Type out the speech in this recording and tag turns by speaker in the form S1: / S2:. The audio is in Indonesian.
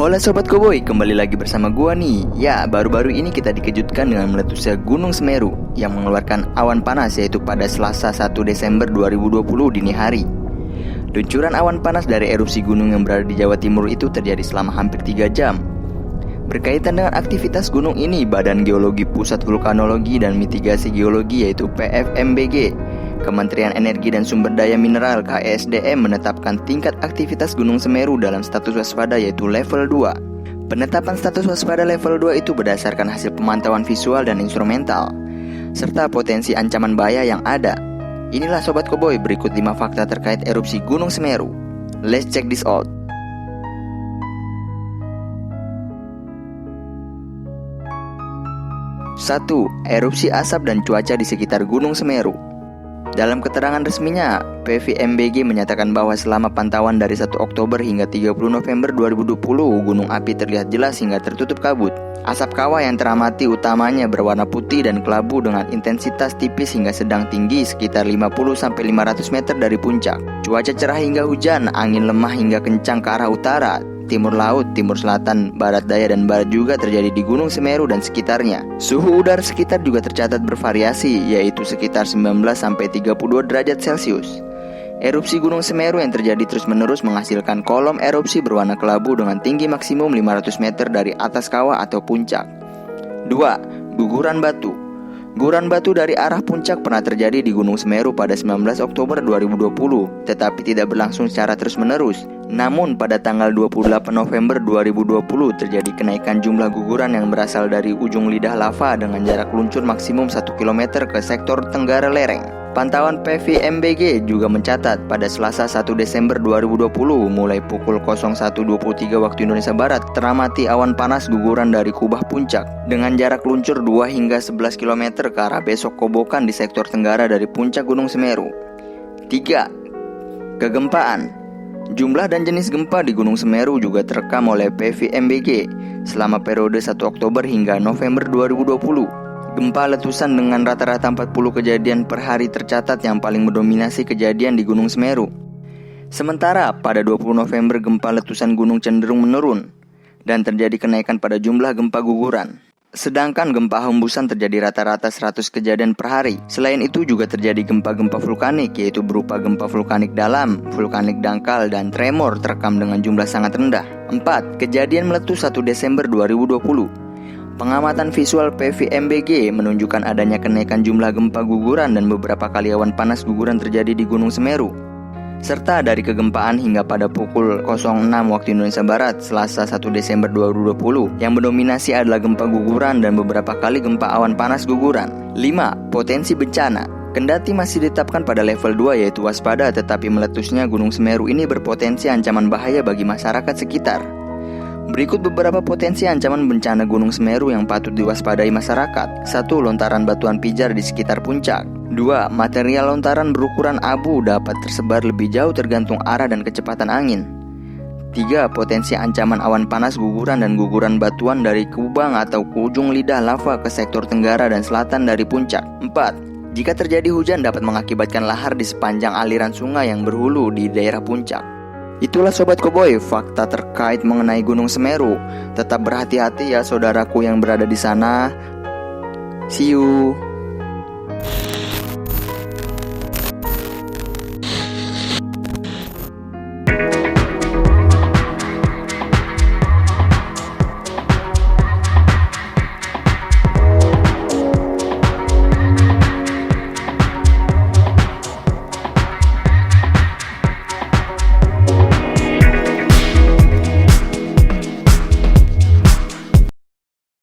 S1: Hola Sobat Koboi, kembali lagi bersama gua nih. Ya, baru-baru ini kita dikejutkan dengan meletusnya Gunung Semeru yang mengeluarkan awan panas, yaitu pada Selasa 1 Desember 2020 dini hari. Luncuran awan panas dari erupsi gunung yang berada di Jawa Timur itu terjadi selama hampir 3 jam. Berkaitan dengan aktivitas gunung ini, Badan Geologi Pusat Vulkanologi dan Mitigasi Geologi yaitu PVMBG, Kementerian Energi dan Sumber Daya Mineral (KESDM) menetapkan tingkat aktivitas Gunung Semeru dalam status waspada yaitu level 2. Penetapan status waspada level 2 itu berdasarkan hasil pemantauan visual dan instrumental, serta potensi ancaman bahaya yang ada. Inilah Sobat Koboi, berikut 5 fakta terkait erupsi Gunung Semeru. Let's check this out. 1. Erupsi asap dan cuaca di sekitar Gunung Semeru. Dalam keterangan resminya, PVMBG menyatakan bahwa selama pantauan dari 1 Oktober hingga 30 November 2020, gunung api terlihat jelas hingga tertutup kabut. Asap kawah yang teramati utamanya berwarna putih dan kelabu dengan intensitas tipis hingga sedang tinggi sekitar 50-500 meter dari puncak. Cuaca cerah hingga hujan, angin lemah hingga kencang ke arah utara, timur laut, timur selatan, barat daya, dan barat juga terjadi di Gunung Semeru dan sekitarnya. Suhu udara sekitar juga tercatat bervariasi, yaitu sekitar 19-32 derajat Celcius. Erupsi Gunung Semeru yang terjadi terus-menerus menghasilkan kolom erupsi berwarna kelabu dengan tinggi maksimum 500 meter dari atas kawah atau puncak. 2. Guguran batu. Guguran batu dari arah puncak pernah terjadi di Gunung Semeru pada 19 Oktober 2020, tetapi tidak berlangsung secara terus-menerus. Namun pada tanggal 28 November 2020 terjadi kenaikan jumlah guguran yang berasal dari ujung lidah lava dengan jarak luncur maksimum 1 km ke sektor tenggara lereng. Pantauan PVMBG juga mencatat pada Selasa 1 Desember 2020 mulai pukul 01.23 waktu Indonesia Barat teramati awan panas guguran dari kubah puncak dengan jarak luncur 2 hingga 11 km ke arah besok kobokan di sektor tenggara dari puncak Gunung Semeru. 3. Kegempaan. Jumlah dan jenis gempa di Gunung Semeru juga terekam oleh PVMBG selama periode 1 Oktober hingga November 2020. Gempa letusan dengan rata-rata 40 kejadian per hari tercatat, yang paling mendominasi kejadian di Gunung Semeru. Sementara pada 20 November gempa letusan gunung cenderung menurun dan terjadi kenaikan pada jumlah gempa guguran. Sedangkan gempa hembusan terjadi rata-rata 100 kejadian per hari. Selain itu juga terjadi gempa-gempa vulkanik, yaitu berupa gempa vulkanik dalam, vulkanik dangkal, dan tremor terekam dengan jumlah sangat rendah. 4. Kejadian meletus 1 Desember 2020. Pengamatan visual PVMBG menunjukkan adanya kenaikan jumlah gempa guguran dan beberapa kali awan panas guguran terjadi di Gunung Semeru. Serta dari kegempaan hingga pada pukul 06 waktu Indonesia Barat, Selasa 1 Desember 2020, yang mendominasi adalah gempa guguran dan beberapa kali gempa awan panas guguran. 5. Potensi bencana. Kendati masih ditetapkan pada level 2 yaitu waspada, tetapi meletusnya Gunung Semeru ini berpotensi ancaman bahaya bagi masyarakat sekitar. Berikut beberapa potensi ancaman bencana Gunung Semeru yang patut diwaspadai masyarakat. 1. Lontaran batuan pijar di sekitar puncak. 2. Material lontaran berukuran abu dapat tersebar lebih jauh tergantung arah dan kecepatan angin. 3. Potensi ancaman awan panas guguran dan guguran batuan dari kubang atau ujung lidah lava ke sektor tenggara dan selatan dari puncak. 4. Jika terjadi hujan dapat mengakibatkan lahar di sepanjang aliran sungai yang berhulu di daerah puncak. Itulah Sobat Koboi, fakta terkait mengenai Gunung Semeru. Tetap berhati-hati ya saudaraku yang berada di sana. See you.